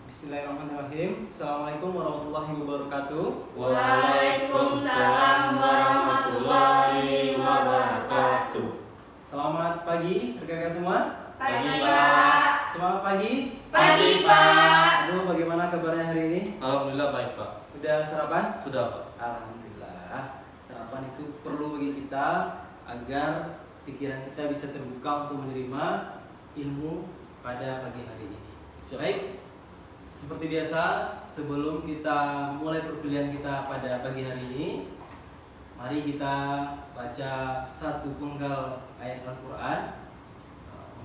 Bismillahirrahmanirrahim. Assalamualaikum warahmatullahi wabarakatuh. Waalaikumsalam warahmatullahi wabarakatuh. Selamat pagi rekan-rekan semua. Pagi Pak. Semangat pagi. Pagi Pak. Aduh, bagaimana kabarnya hari ini? Alhamdulillah baik Pak. Sudah sarapan? Sudah Pak. Alhamdulillah. Sarapan itu perlu bagi kita agar pikiran kita bisa terbuka untuk menerima ilmu pada pagi hari ini. Baik. Seperti biasa, sebelum kita mulai perkuliahan kita pada pagi hari ini, mari kita baca satu penggal ayat Al-Quran.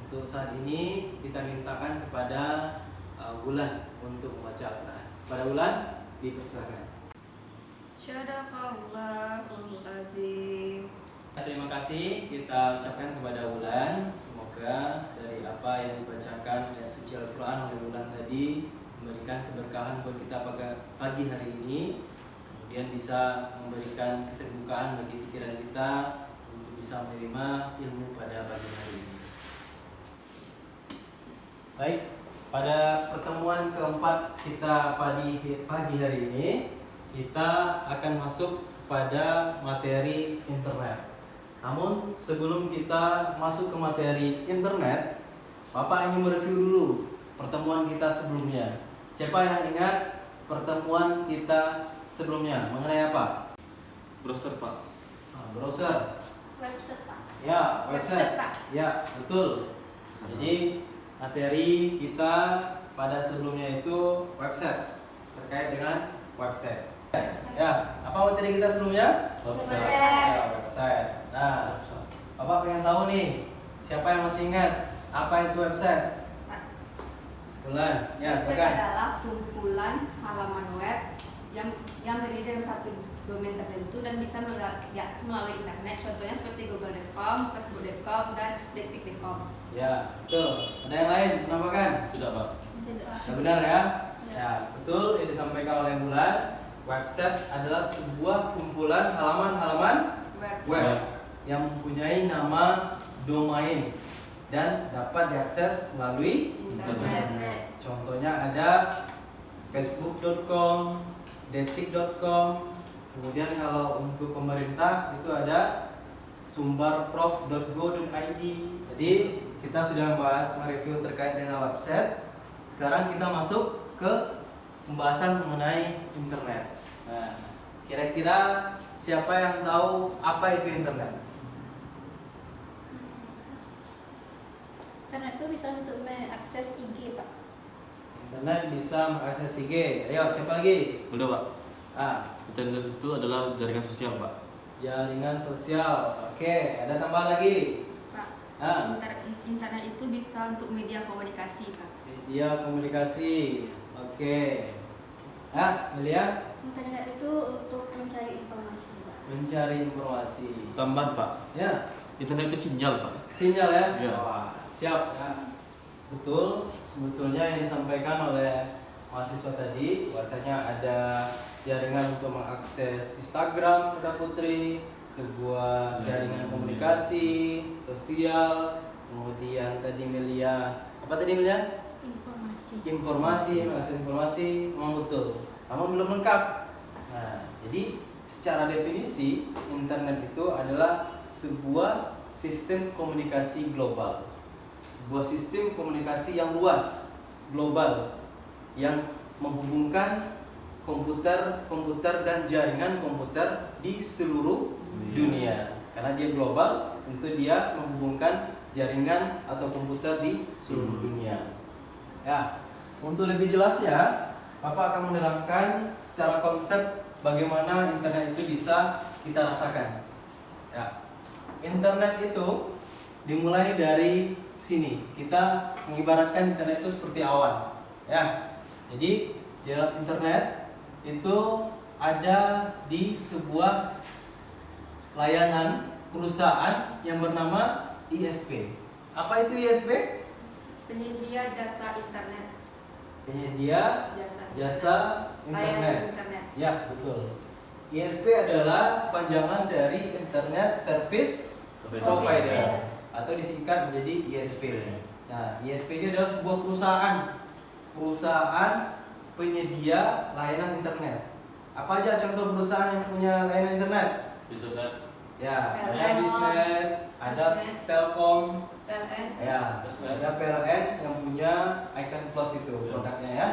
Untuk saat ini kita mintakan kepada Wulan untuk membaca Al-Quran. Pada Wulan, dipersilakan. Shadaqallahul azim. Terima kasih kita ucapkan kepada Wulan. Semoga dari apa yang dibacakan ayat suci Al-Quran oleh Wulan tadi memberikan keberkahan buat kita pada pagi hari ini, kemudian bisa memberikan keterbukaan bagi pikiran kita untuk bisa menerima ilmu pada pagi hari ini. Baik, pada pertemuan keempat kita pagi hari ini, kita akan masuk kepada materi internet. Namun sebelum kita masuk ke materi internet, Bapak ingin mereview dulu pertemuan kita sebelumnya. Siapa yang ingat pertemuan kita sebelumnya mengenai apa? Browser Pak. Browser. Website Pak. Ya, website. Pak. Ya, betul. Jadi materi kita pada sebelumnya itu website, terkait dengan website. Ya, apa materi kita sebelumnya? Website. Ya, website. Nah, Bapak pengen tahu nih, siapa yang masih ingat apa itu website? Bulan, ya, Website silakan. adalah kumpulan halaman web yang terdiri dari satu domain tertentu dan bisa melalui internet. Contohnya seperti google.com, facebook.com, dan detik.com. Ya, betul. Ada yang lain menambahkan? Tidak Pak. Ya, benar ya? Ya, betul. Yang disampaikan oleh Bulan. Website adalah sebuah kumpulan halaman-halaman web yang mempunyai nama domain dan dapat diakses melalui Internet. Contohnya ada facebook.com, detik.com. Kemudian kalau untuk pemerintah itu ada sumbarprof.go.id. Jadi kita sudah membahas mereview terkait dengan website. Sekarang kita masuk ke pembahasan mengenai internet. Nah, kira-kira siapa yang tahu apa itu internet? Internet itu bisa untuk mengakses IG Pak. Internet bisa mengakses IG. Ayo, siapa lagi? Udah Pak. Internet itu adalah jaringan sosial Pak. jaringan sosial. Oke, ada tambahan lagi? Pak, internet itu bisa untuk media komunikasi Pak. Media komunikasi. Oke. Melia? Internet itu untuk mencari informasi Pak. Mencari informasi. Tambahan Pak. Ya, Internet itu sinyal Pak. sinyal ya? Ya. Wah, siap ya. Betul, sebetulnya yang disampaikan oleh mahasiswa tadi, bahwasanya ada jaringan untuk mengakses Instagram Putra Putri, sebuah jaringan komunikasi sosial, kemudian tadi Melia, apa tadi Melia? Informasi. Mengakses informasi, memang betul. Namun belum lengkap. Nah, jadi secara definisi internet itu adalah sebuah sistem komunikasi global, sebuah sistem komunikasi yang luas, global, yang menghubungkan komputer dan jaringan komputer di seluruh dunia. Karena dia global, tentu dia menghubungkan jaringan atau komputer di seluruh dunia. Ya, untuk lebih jelasnya, Bapak akan menerangkan secara konsep bagaimana internet itu bisa kita rasakan. Ya, internet itu dimulai dari sini. Kita mengibaratkan internet itu seperti awan. Ya, jadi jalan internet itu ada di sebuah layanan perusahaan yang bernama ISP. Apa itu ISP? Penyedia jasa internet. Penyedia jasa Layanan internet. internet. Ya, betul. ISP adalah panjangan dari Internet Service Provider atau disingkat menjadi ISP. Nah, ISP ini adalah sebuah perusahaan perusahaan penyedia layanan internet. Apa aja contoh perusahaan yang punya layanan internet? Bisonet. Ya, ada PLN. Bisnet, ada Bisnet. Telkom, PLN. ya, ada PLN yang punya Icon Plus itu produknya ya,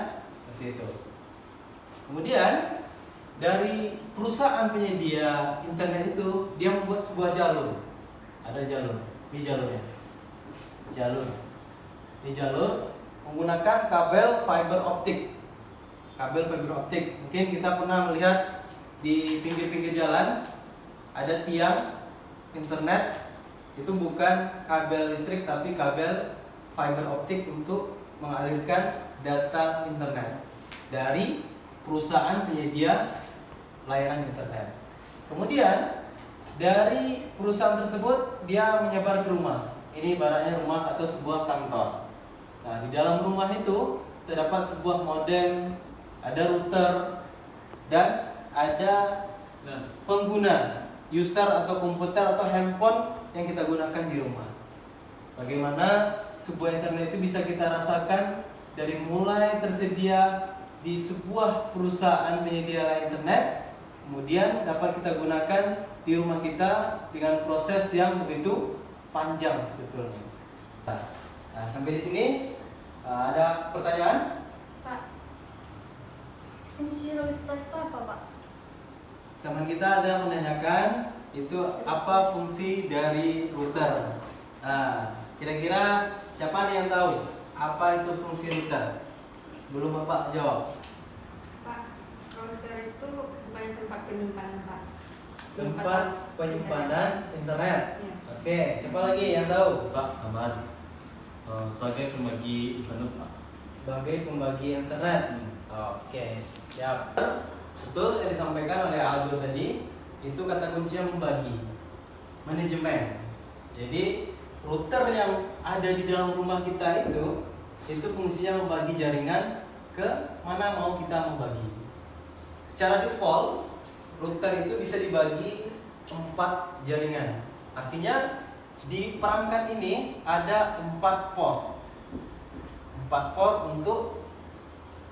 seperti itu. Kemudian dari perusahaan penyedia internet itu dia membuat sebuah jalur. Ada jalur, ini jalurnya. Ini jalur menggunakan kabel fiber optik. Kabel fiber optik. Mungkin kita pernah melihat di pinggir-pinggir jalan ada tiang internet, itu bukan kabel listrik tapi kabel fiber optik untuk mengalirkan data internet dari perusahaan penyedia layanan internet. Kemudian dari perusahaan tersebut dia menyebar ke rumah. Ini ibaratnya rumah atau sebuah kantor. Nah, di dalam rumah itu terdapat sebuah modem, ada router, dan ada pengguna, user atau komputer atau handphone yang kita gunakan di rumah. Bagaimana sebuah internet itu bisa kita rasakan dari mulai tersedia di sebuah perusahaan penyedia layanan internet, kemudian dapat kita gunakan di rumah kita dengan proses yang begitu panjang betulnya. Nah, sampai di sini ada pertanyaan? Pak, fungsi router itu apa, Pak? Teman kita ada menanyakan itu apa fungsi dari router. Nah, kira-kira siapa nih yang tahu apa itu fungsi router? Sebelum Bapak jawab. Pak, router itu bukan tempat penyimpanan, Pak. Tempat penyimpanan internet. Ya. Oke, siapa lagi yang tahu? Pak Ahmad. Sebagai pembagi internet, Pak. Sebagai pembagi internet. Oke, siap. Betul yang disampaikan oleh Aldo tadi, itu kata kuncinya membagi, manajemen. Jadi router yang ada di dalam rumah kita itu fungsinya membagi jaringan ke mana mau kita membagi. Secara default router itu bisa dibagi 4 jaringan. Artinya di perangkat ini ada 4 port. 4 port untuk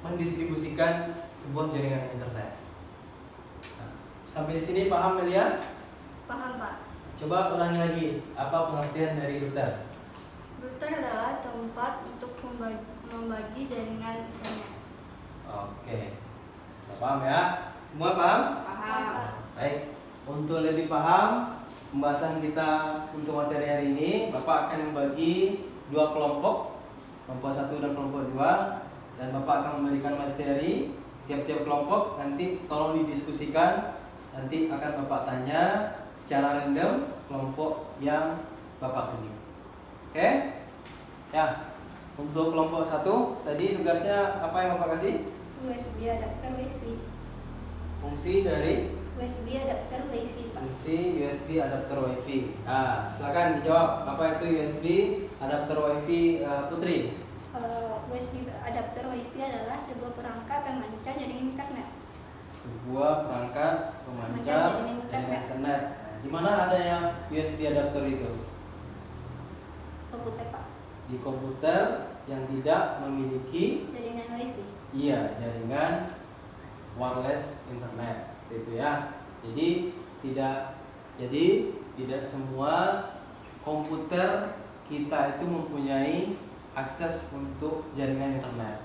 mendistribusikan sebuah jaringan internet. Nah, sampai di sini paham Melia? Paham, Pak. Coba ulangi lagi apa pengertian dari router. Router adalah tempat untuk membagi jaringan internet. Oke, kita paham ya? Semua paham? Paham. Baik, untuk lebih paham pembahasan kita untuk materi hari ini, Bapak akan membagi 2 kelompok, kelompok 1 dan kelompok 2, dan Bapak akan memberikan materi tiap-tiap kelompok. Nanti tolong didiskusikan, nanti akan Bapak tanya secara random kelompok yang Bapak tunjuk. Oke? Ya, untuk kelompok 1 tadi tugasnya apa yang Bapak kasih? USB adapter WiFi. Fungsi dari USB adapter WiFi, Pak. fungsi USB adapter WiFi. Nah, silakan dijawab. Apa itu USB adapter WiFi, Putri? USB adapter WiFi adalah sebuah perangkat pemancar jaringan internet. Sebuah perangkat pemancar jaringan jaringan internet. Nah, di mana ada yang USB adapter itu? Komputer, Pak. Di komputer yang tidak memiliki Jaringan WiFi. jaringan wireless internet, gitu ya. Jadi tidak semua komputer kita itu mempunyai akses untuk jaringan internet.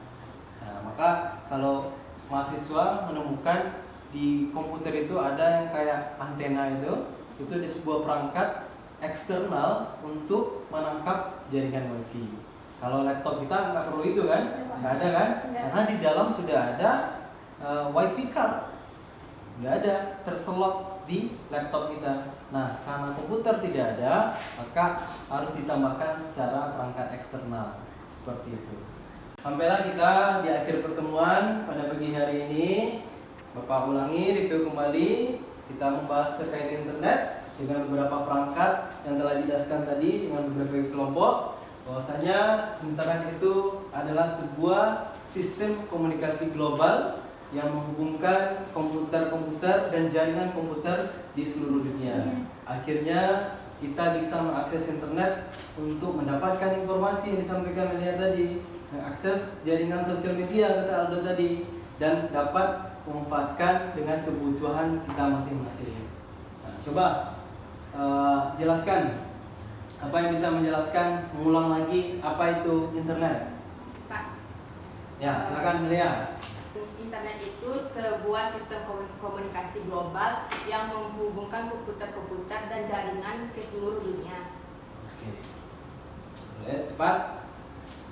Nah, maka kalau mahasiswa menemukan di komputer itu ada yang kayak antena itu di sebuah perangkat eksternal untuk menangkap jaringan WiFi. Kalau laptop kita nggak perlu itu kan, nggak ada kan? Nggak. Karena di dalam sudah ada WiFi card, nggak ada terselot di laptop kita. Nah, karena komputer tidak ada, maka harus ditambahkan secara perangkat eksternal seperti itu. Sampailah kita di akhir pertemuan pada pagi hari ini. Bapak ulangi, review kembali. Kita membahas terkait internet dengan beberapa perangkat yang telah dijelaskan tadi dengan beberapa kelompok. Bahwasanya internet itu adalah sebuah sistem komunikasi global yang menghubungkan komputer-komputer dan jaringan komputer di seluruh dunia. Akhirnya kita bisa mengakses internet untuk mendapatkan informasi yang disampaikan Melia tadi, mengakses jaringan sosial media kata Aldo tadi, dan dapat memanfaatkan dengan kebutuhan kita masing-masing. Nah, coba jelaskan, apa yang bisa menjelaskan, mengulang lagi apa itu internet? Pak, Ya, silakan Lea. internet itu sebuah sistem komunikasi global yang menghubungkan komputer-komputer dan jaringan ke seluruh dunia. Oke. Boleh, tepat.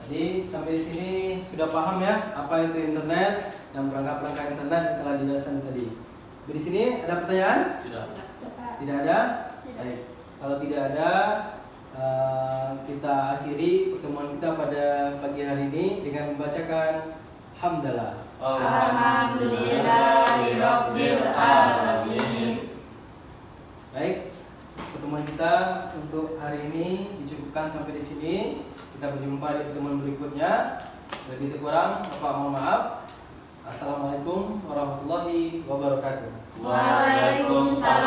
Tadi sampai di sini sudah paham ya apa itu internet dan perangkat-perangkat internet yang telah dijelaskan tadi. Di sini ada pertanyaan? Tidak. Tidak ada? Baik. Kalau tidak ada, kita akhiri pertemuan kita pada pagi hari ini dengan membacakan hamdalah. Alhamdulillahirabbil alamin. Baik, pertemuan kita untuk hari ini dicukupkan sampai di sini. Kita berjumpa di pertemuan berikutnya. Lebih kurang, Bapak mohon maaf. Assalamualaikum warahmatullahi wabarakatuh. Waalaikumsalam.